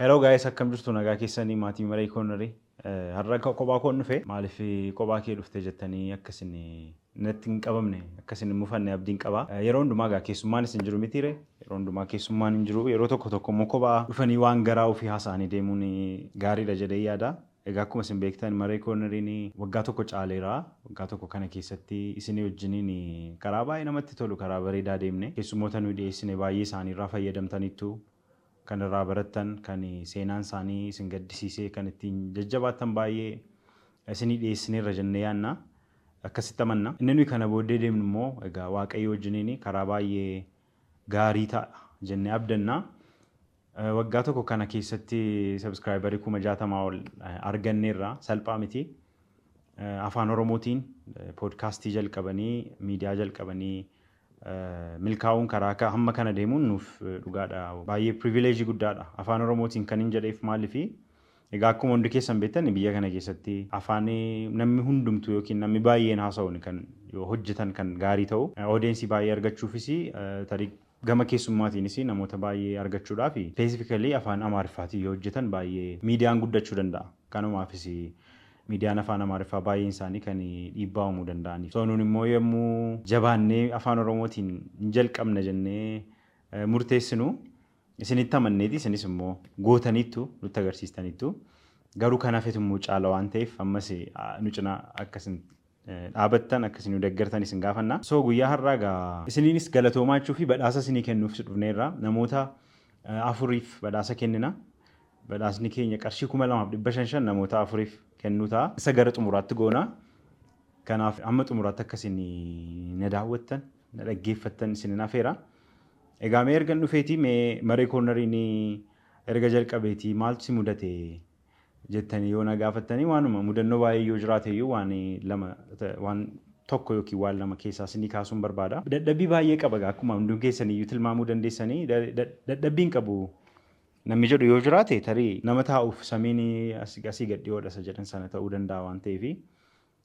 Hello guys, akkam jirtu nagaa keessanii maatii maree koonari. Har'a kophaa koon dhufe maaliif kophaa kee dhufte jettanii akkasin natti hin qabamne akkasin mufanne abdiin qaba. Yeroo hundumaa gaa keessummaan isin jiru mitiire yeroo hundumaa keessummaan hin jiru yeroo tokko tokko immoo kophaa dhufanii waan garaa ofii haasa'anii deemuun gaariidha jedhee yaada. Egaa akkuma isin beektan maree koonariin waggaa tokko caaleera. Waggaa tokko kana keessatti isinii wajjiniin karaa baay'ee namatti tolu karaa bareedaa deemne keessummoota nuyi dhiyeessine baay'ee isaaniirraa fayyadamtaniittu. Kan irraa barattan kan seenaan isaanii isin gaddisiisee kan ittiin jajjabaattan baay'ee isinii dhiyeessineerra jennee yaadna akkasitti amanna. Inni nuyi kana booddee deemnu immoo egaa Waaqayyo wajjiniin karaa baay'ee gaarii ta'a jennee abdanna. Waggaa tokko kana keessatti sabskraayibarii 60,000 ol arganneerra salphaa miti. Afaan Oromootiin poodkaastii jalqabanii miidiyaa jalqabanii milkaa'uun karaa hamma kana deemuun nuuf dhugaadha. Baay'ee privileejii guddaadha. Afaan Oromootiin kan hin jedheef maaliifi egaa akkuma hundi keessan beektan biyya kana keessatti afaan namni hundumtu yookiin namni baay'een haasa'uun kan hojjetan kan gaarii ta'u odeensii baay'ee argachuufis tarii gama keessummaatiinis namoota baay'ee argachuudhaaf speesifikalii afaan Amaariffaatiin yoo hojjetan baay'ee miidiyaan guddachuu danda'a. Kanumaafis miidiyaan afaan Amaariffaa baay'een isaanii kan dhiibbaa uumuu danda'aniif. Nuun immoo yommuu jabaannee afaan Oromootiin hin jalqabna jennee murteessinu isinitti amanneeti isinis immoo gootaniittu nutti agarsiistaniittu. Garuu kan hafetu immoo caala waan ta'eef ammas nu cinaa akkasin dhaabattan akkasin nu deeggartan isin gaafanna. Guyyaa har'aa egaa isiniinis galatoomaachuu fi badhaasa isinii kennuuf dhufneerra namoota afuriif badhaasa kennina. Badhaasni keenya qarshii 2,500 namoota afuriif kennuu ta'a. Isa gara xumuraatti goona. Kanaaf amma xumuraatti akkasin na daawwattan na dhaggeeffattan isin hafeera. Egaa mee ergan dhufeetii mee maree koonariin erga jalqabeetii maaltu si mudate jettanii yoo na gaafattanii waanuma mudannoo baay'ee yoo jiraate iyyuu waan tokko yookiin waan lama keessaa isinii kaasuun barbaada. Dadhabbii baay'ee qaba akkuma hundi keessanii iyyuu tilmaamuu dandeessanii dadhabbiin qabu. Namni jedhu yoo jiraate tarii nama taa'uuf samiin asii gad dhiyoodha isa jedhan sana ta'uu danda'a waan ta'eef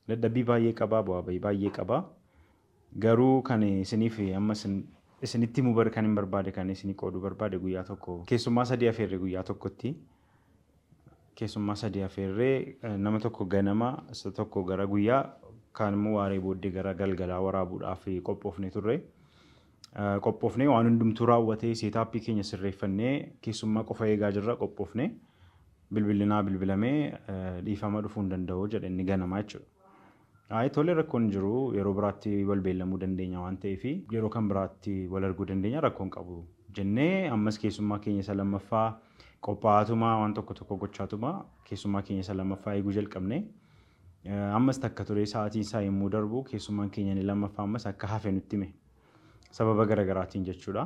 dadhabbii baay'ee qaba bu'aa baay'ee qaba. Garuu kan isiniif amma isinitti himuu kan hin barbaade kan isinii qooduu barbaade guyyaa tokko keessummaa 3 affeerree guyyaa tokkotti keessummaa 3 affeerree nama tokko ganama isa tokko gara guyyaa kaan immoo waaree booddee gara galgalaa waraabuudhaaf qophoofne turre. Qophoofnee waan hundumtuu raawwatee seetaappii keenya sirreeffannee keessummaa qofa eegaa jirra qophoofnee bilbilinaa bilbilamee dhiifama dhufuu hin danda'u jedhe inni ganamaa jechuudha. Tole rakkoon jiru yeroo biraatti wal beellamuu dandeenya waan ta'eef yeroo kan biraatti wal arguu dandeenya rakkoon qabu jennee ammas keessummaa keenya isa lammaffaa qophaa'atuma waan tokko gochaatuma keessummaa keenya isa lammaffaa eeguu jalqabne. Ammas takka ture sa'aatiin isaa yommuu darbu keessummaan keenya inni lammaffaa ammas akka hafe nutti hime. Sababa garaagaraatiin jechuudha.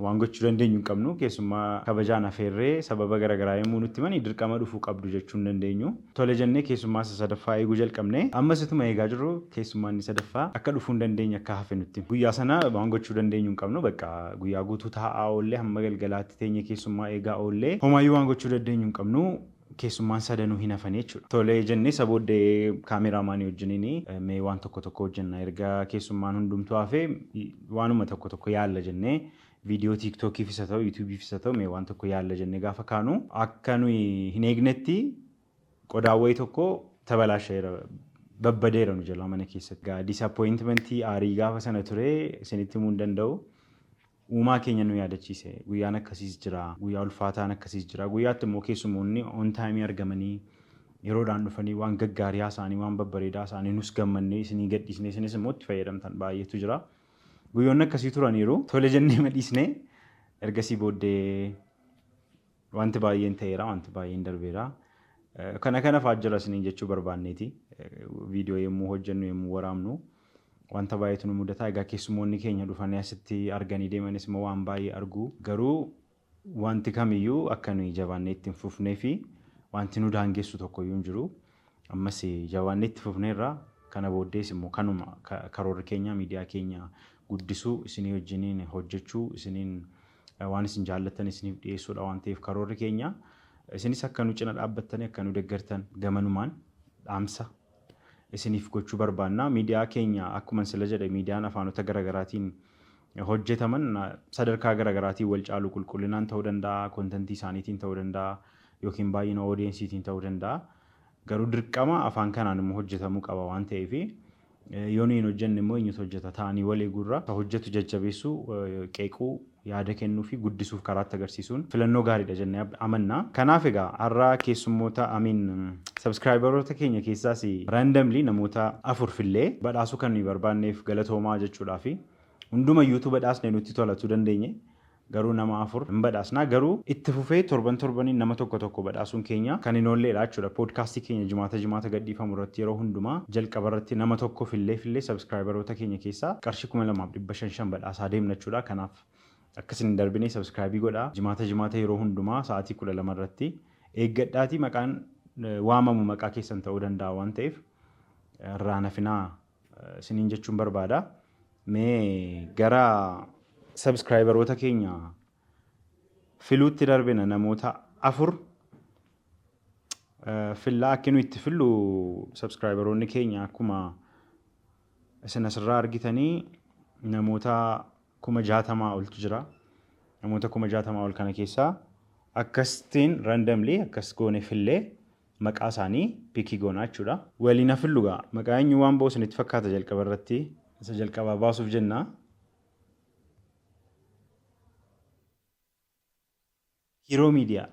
Waan gochuu dandeenyu hin qabnu keessummaa kabajaan affeerree sababa garaagaraa yommuu nutti himanii dirqama dhufuu qabdu jechuu hin dandeenyu. Tole jennee keessummaa isa sadaffaa eeguu jalqabne. Ammas ituma eegaa jirru keessummaan inni sadaffaa akka dhufuu hin dandeenye akka hafe nutti hime. Guyyaa sana waan gochuu dandeenyu hin qabnu bakka guyyaa guutuu taa'aa oollee hamma galgalaatti teenye keessummaa eegaa oollee homaayyuu waan gochuu dandeenyu hin qabnu. Keessummaan sadanuu hin hafanii jechuudha. Tole jennee isa booddee kaameraamaanii wajjiniin mee waan tokko hojjenna erga keessummaan hundumtuu hafee waanuma tokko yaalla jennee viidiyoo tiiktookifis haa ta'u yuutuubiifis haa ta'u mee waan tokko yaalla jennee gaafa kaanu akka nuyi hin eegnetti qodaan wayii tokko tabalaasheera babbadeera nu jala mana keessatti. Disappointmentii aarii gaafa sana ture isinitti himuu hin danda'u. Uumaa keenya nu yaadachiise guyyaan akkasiis jira guyyaa ulfaataan akkasiis jira guyyaatti immoo keessumoonni on taayimii argamanii yeroodhaan dhufanii waan gaggaarii isaanii waan babbareedaa isaanii nus gammannee isinii gadhiisnee isinis immoo itti fayyadamtan baay'eetu jira. Guyyoonni akkasii turaniiru tole jennee madhiisnee ergasii booddee wanti baay'een ta'eera wanti baay'een darbeera. Kana fa'aa jira isiniin jechuu barbaanneeti viidiyoo yommuu hojjennu yommuu waraabnu. Wanta baay'eetu nu mudata. Egaa keessumoonni keenya dhufanii asitti arganii deemanis immoo waan baay'ee argu. Garuu wanti kamiyyuu akka nuyi jabaannee itti hin fufnee fi wanti nu daangessu tokkoyyuu hin jiru. Ammas jabaannee itti fufneerra kana booddees immoo kanuma karoorri keenya miidiyaa keenya guddisuu isinii wajjiniin hojjechuu isiniin waan isin jaallattan isiniif dhiyeessuudha waan ta'eef karoorri keenya isinis akka nu cina dhaabbattanii akka nu deeggartan gamanumaan dhaamsa isiniif gochuu barbaanna. Miidiyaa keenya akkuma sila jedhe miidiyaan afaanota garaagaraatiin hojjetaman sadarkaa garaagaraatiin wal caalu qulqullinaan ta'uu danda'a, kontentii isaaniitiin ta'uu danda'a, yookiin baay'ina oodiyensiitiin ta'uu danda'a. Garuu dirqama afaan kanaan immoo hojjetamuu qaba waan ta'eef yoo hin hojjenne immoo eenyutu hojjeta ta'anii wal eeguurra hojjetu jajjabeessuu, qeequu, yaada kennuu fi guddisuuf karaatti agarsiisuun filannoo gaariidha jennee amanna. Kanaaf egaa har'a keessummoota sabskraayibaroota keenya keessaas raandamlii namoota 4 fillee badhaasuu kan nuyi barbaanneef galatoomaa jechuudhaa fi hundumayyuutu badhaasne nutti tolachuu dandeenye. Garuu nama 4 hin badhaasnaa. Garuu itti fufee torbaniin nama tokko badhaasuun keenya kan hin oolleedha jechuudha. Poodkaastii keenya jimaata gadhiifamu irratti yeroo hundumaa jalqaba irratti nama tokko fillee sabskraayibaroota keenya keessaa qarshii 2500 badhaasaa deemna jechuudha. Kanaaf akkasiin darbinee sabskraayibii godhaa. Jimaata yeroo hundumaa sa'aatii 12 irratti eeggadhaatii maqaan waamamu maqaa keessan ta'uu danda'a waan ta'eef irraa nafinaa isiniin jechuun barbaada. Mee gara sabskraayibaroota keenya filuutti darbina namoota 4 fillaa akkinu itti fillu sabskraayibaroonni keenya akkuma isin asirraa argitanii namoota 60,000 oltu jira. Namoota 60,000 ol kana keessaa akkasitiin raandamlii akkas goone fillee maqaa isaanii piikii goonaa jechuudha. Waliin fillugaa maqaa eenyu waan ba'u isinitti fakkaata jalqaba irratti isa jalqabaa baasuuf jenna. Hero Media.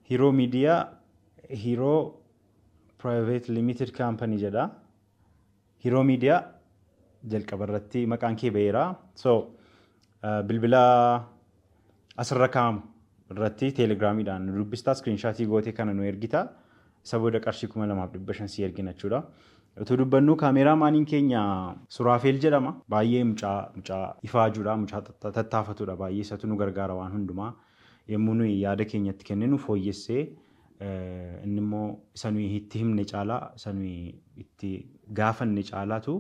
Hero Media, Hero Private Limited Company jedha. Hero Media jalqaba irratti maqaan kee ba'eera. So bilbila asirra kaa'amu irratti teelegiraamiidhaan nu dubbistaa iskiriinshaatii gootee kana nu ergita. Isa booda qarshii 2,500 si ergina jechuudha. Utuu dubbannu kaameraamaaniin keenya Suraafeel jedhama. Baay'ee mucaa ifaajuudha, mucaa tattaafatudha. Baay'ee isatu nu gargaara waan hundumaa. Yommuu nuyi yaada keenyatti kenninu fooyyessee inni immoo isa nuyi itti himne caalaa, isa nuyi itti gaafanne caalaatu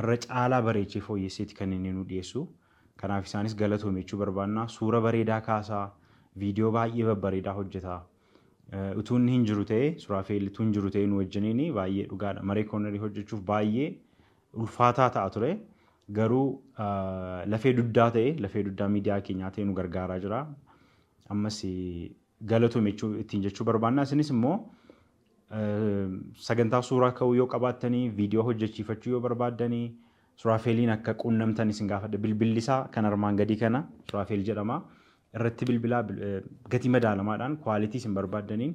irra caalaa bareechee fooyyesseeti kan inni nu dhiyeessu. Kanaaf isaanis galatoome jechuu barbaanna. Suura bareedaa kaasaa, viidiyoo baay'ee babbareedaa hojjeta. Utuu inni hin jiru ta'ee Suraafeel utuu hin jiru ta'ee nu wajjiniin baay'ee dhugaadha. Maree koornerii hojjechuuf baay'ee ulfaataa ta'a ture. Garuu lafee duddaa miidiyaa keenyaa ta'ee nu gargaaraa jira. Ammas galatoome jechuu barbaanna. Isinis immoo sagantaa suuraa ka'uu yoo qabaattanii, viidiyoo hojjechiifachuu yoo barbaaddanii, Suraafeeliin akka quunnamtan isin gaafadha. Bilbilli isaa kan armaan gadii kana Suraafeel jedhama. Irratti bilbilaa gatii madaalamaadhaan kwaalitii isin barbaaddaniin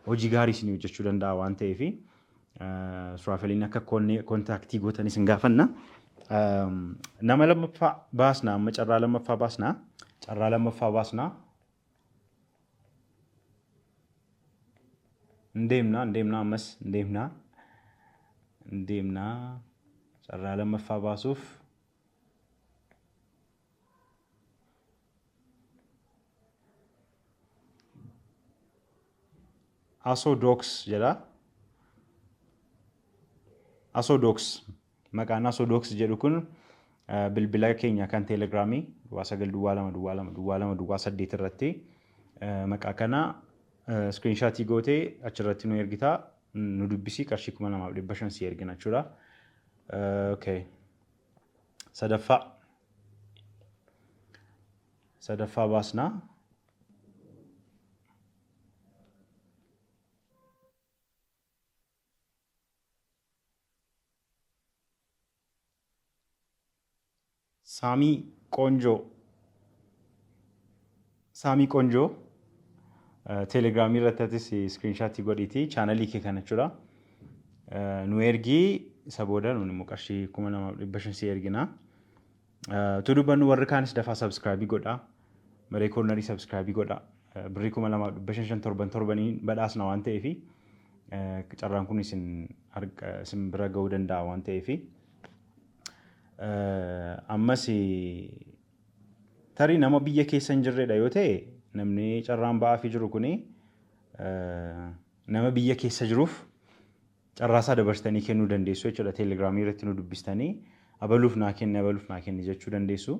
hojii gaarii isin hojjechuu danda'a waan ta'eef Suraafeeliin akka kontaaktii gootan isin gaafanna. Nama lammaffaa baasna. Amma carraa lammaffaa baasna. Ndeemna ammas ndeemna. Carraa lammaffaa baasuuf Asodox jedha. Asodox maqaan Asodox jedhu kun bilbila keenya kan teelegiraamii 9222228 irratti maqaa kana iskiriinshaatii gootee achirratti nu ergitaa nu dubbisii qarshii 2,500 si ergina jechuudha. Okay. Sadaffaa baasnaa. Saamii Qoonjoo teelegiraamii irrattis iskiriinshaatii godhiitii chaanalii kee kana jechuudha. Nu ergii isa booda nuun immoo qarshii 2,500 si ergina. Utuu dubbannu warri kaanis dafaa sabskraayibii godhaa. Maree koornerii sabskraayibii godhaa. Birrii 2,500 torbaniin badhaasna waan ta'eef carraan kun isin bira ga'uu danda'a waan ta'eef. Ammas tarii nama biyya keessa hin jirredha yoo ta'e namni carraan ba'aafii jiru kuni nama biyya keessa jiruuf carraasaa dabarsitanii kennuu dandeessu jechuudha. Teelegiraamii irratti nu dubbistanii abaluuf naa kenni jechuu dandeessu.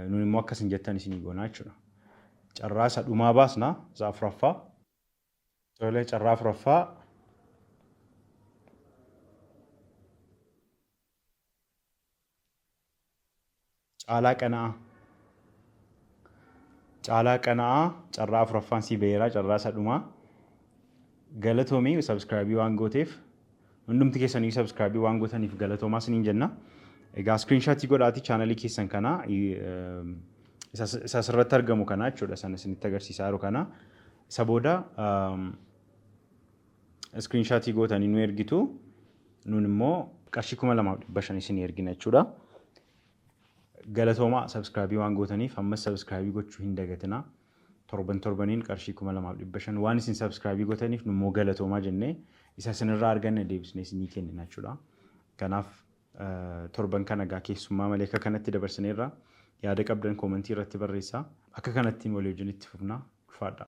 Nuun immoo akkasin jettan isinii goonaa jechuudha. Carraasa dhumaa baasna isa afuraffaa. Tolee carraa afuraffaa. Caalaa Qana'aa. Caalaa Qana'aa carraa afuraffaan si beeraa carraa sadhumaa. Galatoomii subscribe waan gooteef hundumti keessanii subscribe waan gootaniif galatoomaa isiniin jenna. Egaa screenshot godhaati channelii keessan kana isa asirratti argamu kana jechuudha sana isinitti agarsiisaa jiru kana. Isa booda screenshot gootanii nu ergitu nun immoo qarshii 2500 isinii ergina jechuudha. Galatoomaa subscribe waan gootaniif ammas subscribe gochuu hin dagatinaa. Torbaniin qarshii 2500 waan isin subscribe gootaniif nummoo galatoomaa jennee isa isinirraa arganne deebisnee isinii kennina jechuudha. Kanaaf torban kana gaa keessummaa malee akka kanatti dabarsineerra yaada qabdan koomentii irratti barreessaa. Akka kanatti walii wajjin itti fufnaa. Ulfaadhaa.